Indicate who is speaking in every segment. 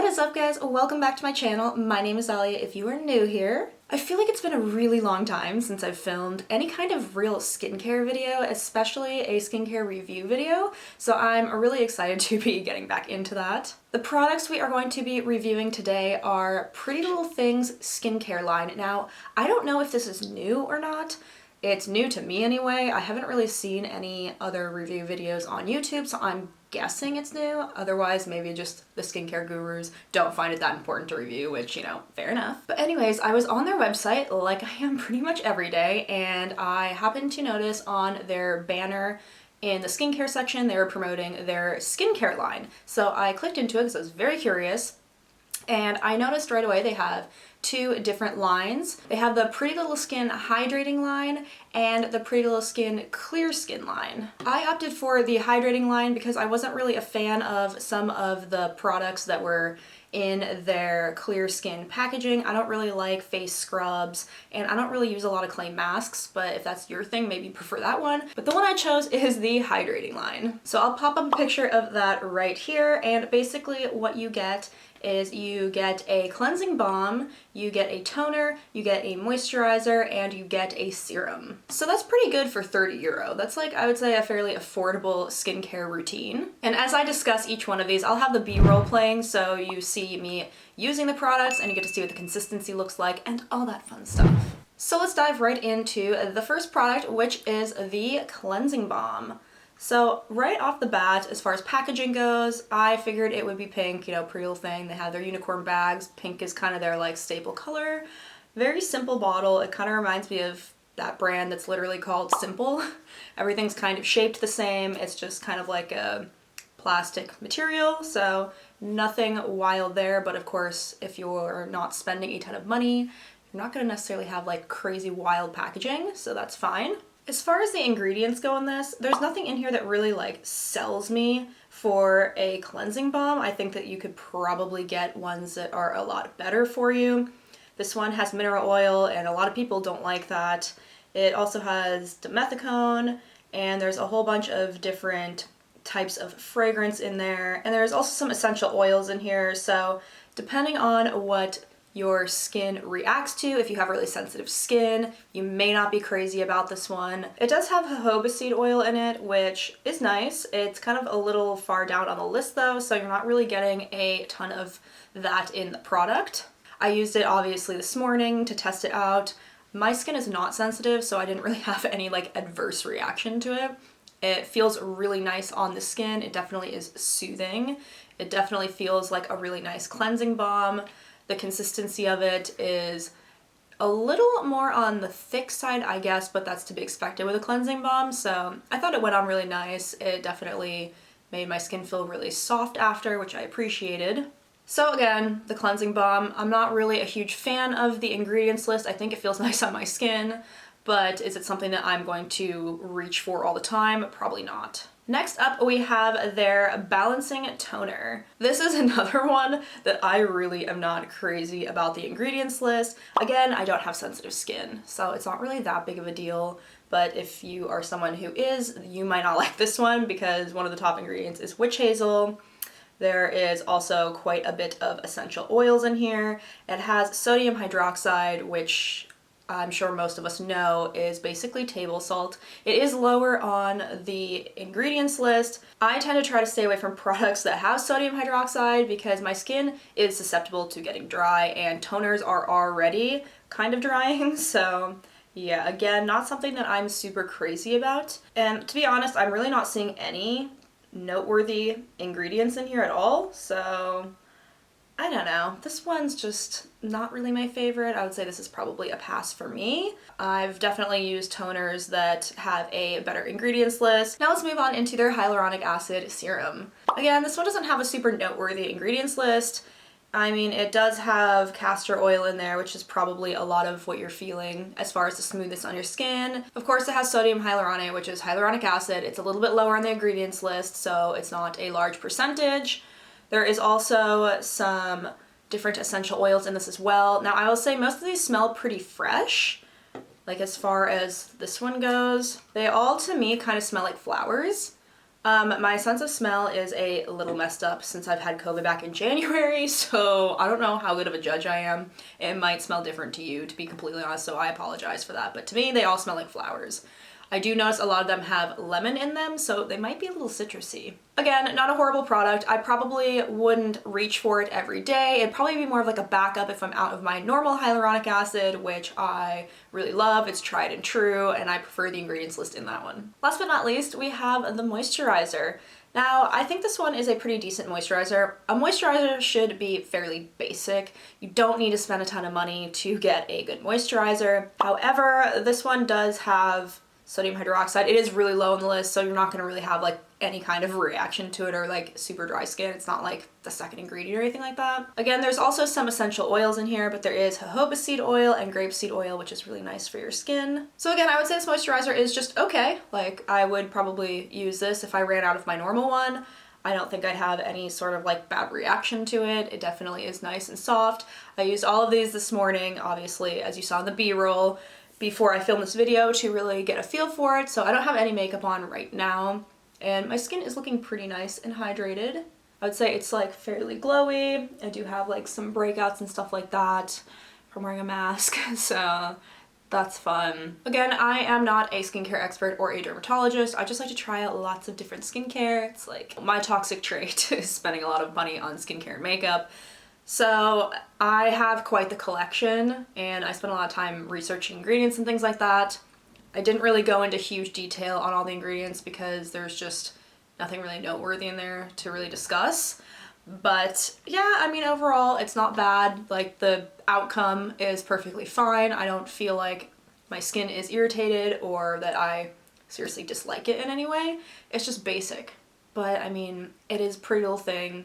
Speaker 1: is up, guys? Welcome back to my channel. My name is Alya if you are new here. I feel like it's been a really long time since I've filmed any kind of real skincare video, especially a skincare review video, so I'm really excited to be getting back into that. The products we are going to be reviewing today are Pretty Little Things skincare line. Now, I don't know if this is new or not. It's new to me anyway. I haven't really seen any other review videos on YouTube, so I'm guessing it's new. Otherwise, maybe just the skincare gurus don't find it that important to review, which, you know, fair enough. But anyways, I was on their website like I am pretty much every day, and I happened to notice on their banner in the skincare section, they were promoting their skincare line. So I clicked into it because I was very curious, and I noticed right away they have two different lines. They have the Pretty Little Skin Hydrating line and the Pretty Little Skin Clear Skin line. I opted for the hydrating line because I wasn't really a fan of some of the products that were in their clear skin packaging. I don't really like face scrubs, and I don't really use a lot of clay masks, but if that's your thing, maybe prefer that one. But the one I chose is the hydrating line. So I'll pop up a picture of that right here, and basically what you get is you get a cleansing balm, you get a toner, you get a moisturizer, and you get a serum. So that's pretty good for €30. That's like, I would say, a fairly affordable skincare routine. And as I discuss each one of these, I'll have the B-roll playing so you see me using the products and you get to see what the consistency looks like and all that fun stuff. So let's dive right into the first product, which is the cleansing balm. So right off the bat, as far as packaging goes, I figured it would be pink, you know, Pretty Little Thing. They have their unicorn bags. Pink is kind of their like staple color. Very simple bottle. It kind of reminds me of that brand that's literally called Simple. Everything's kind of shaped the same. It's just kind of like a plastic material, so nothing wild there. But of course, if you're not spending a ton of money, you're not going to necessarily have like crazy wild packaging, so that's fine. As far as the ingredients go in this, there's nothing in here that really like sells me for a cleansing balm. I think that you could probably get ones that are a lot better for you. This one has mineral oil, and a lot of people don't like that. It also has dimethicone, and there's a whole bunch of different types of fragrance in there. And there's also some essential oils in here, so depending on what your skin reacts to, if you have really sensitive skin, you may not be crazy about this one. It does have jojoba seed oil in it, which is nice. It's kind of a little far down on the list though, so you're not really getting a ton of that in the product. I used it obviously this morning to test it out. My skin is not sensitive, so I didn't really have any like adverse reaction to it. It feels really nice on the skin. It definitely is soothing. It definitely feels like a really nice cleansing balm. The consistency of it is a little more on the thick side, I guess, but that's to be expected with a cleansing balm. So I thought it went on really nice. It definitely made my skin feel really soft after, which I appreciated. So again, the cleansing balm, I'm not really a huge fan of the ingredients list. I think it feels nice on my skin, but is it something that I'm going to reach for all the time? Probably not. Next up, we have their Balancing Toner. This is another one that I really am not crazy about the ingredients list. Again, I don't have sensitive skin, so it's not really that big of a deal. But if you are someone who is, you might not like this one because one of the top ingredients is witch hazel. There is also quite a bit of essential oils in here. It has sodium hydroxide, which I'm sure most of us know is basically table salt. It is lower on the ingredients list. I tend to try to stay away from products that have sodium hydroxide because my skin is susceptible to getting dry, and toners are already kind of drying. So yeah, again, not something that I'm super crazy about. And to be honest, I'm really not seeing any noteworthy ingredients in here at all. So I don't know. This one's just not really my favorite. I would say this is probably a pass for me. I've definitely used toners that have a better ingredients list. Now let's move on into their hyaluronic acid serum. Again, this one doesn't have a super noteworthy ingredients list. I mean, it does have castor oil in there, which is probably a lot of what you're feeling as far as the smoothness on your skin. Of course, it has sodium hyaluronate, which is hyaluronic acid. It's a little bit lower on the ingredients list, so it's not a large percentage. There is also some different essential oils in this as well. Now, I will say most of these smell pretty fresh, like as far as this one goes. They all, to me, kind of smell like flowers. My sense of smell is a little messed up since I've had COVID back in January, so I don't know how good of a judge I am. It might smell different to you, to be completely honest, so I apologize for that. But to me, they all smell like flowers. I do notice a lot of them have lemon in them, so they might be a little citrusy. Again, not a horrible product. I probably wouldn't reach for it every day. It'd probably be more of like a backup if I'm out of my normal hyaluronic acid, which I really love. It's tried and true, and I prefer the ingredients list in that one. Last but not least, we have the moisturizer. Now, I think this one is a pretty decent moisturizer. A moisturizer should be fairly basic. You don't need to spend a ton of money to get a good moisturizer. However, this one does have sodium hydroxide. It is really low on the list, so you're not going to really have like any kind of reaction to it or like super dry skin. It's not like the second ingredient or anything like that. Again, there's also some essential oils in here, but there is jojoba seed oil and grapeseed oil, which is really nice for your skin. So again, I would say this moisturizer is just okay. Like, I would probably use this if I ran out of my normal one. I don't think I'd have any sort of like bad reaction to it. It definitely is nice and soft. I used all of these this morning, obviously, as you saw in the B-roll, before I filmed this video to really get a feel for it. So I don't have any makeup on right now, and my skin is looking pretty nice and hydrated. I would say it's like fairly glowy. I do have like some breakouts and stuff like that from wearing a mask, so that's fun. Again, I am not a skincare expert or a dermatologist. I just like to try out lots of different skincare. It's like my toxic trait is spending a lot of money on skincare and makeup. So I have quite the collection, and I spent a lot of time researching ingredients and things like that. I didn't really go into huge detail on all the ingredients because there's just nothing really noteworthy in there to really discuss. But yeah, I mean, overall, it's not bad. Like, the outcome is perfectly fine. I don't feel like my skin is irritated or that I seriously dislike it in any way. It's just basic. But I mean, it is a pretty little thing.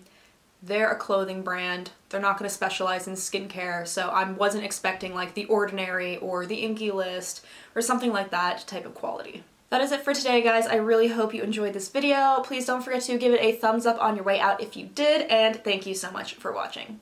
Speaker 1: They're a clothing brand. They're not going to specialize in skincare, so I wasn't expecting like The Ordinary or the Inky List or something like that type of quality. That is it for today, guys. I really hope you enjoyed this video. Please don't forget to give it a thumbs up on your way out if you did, and thank you so much for watching.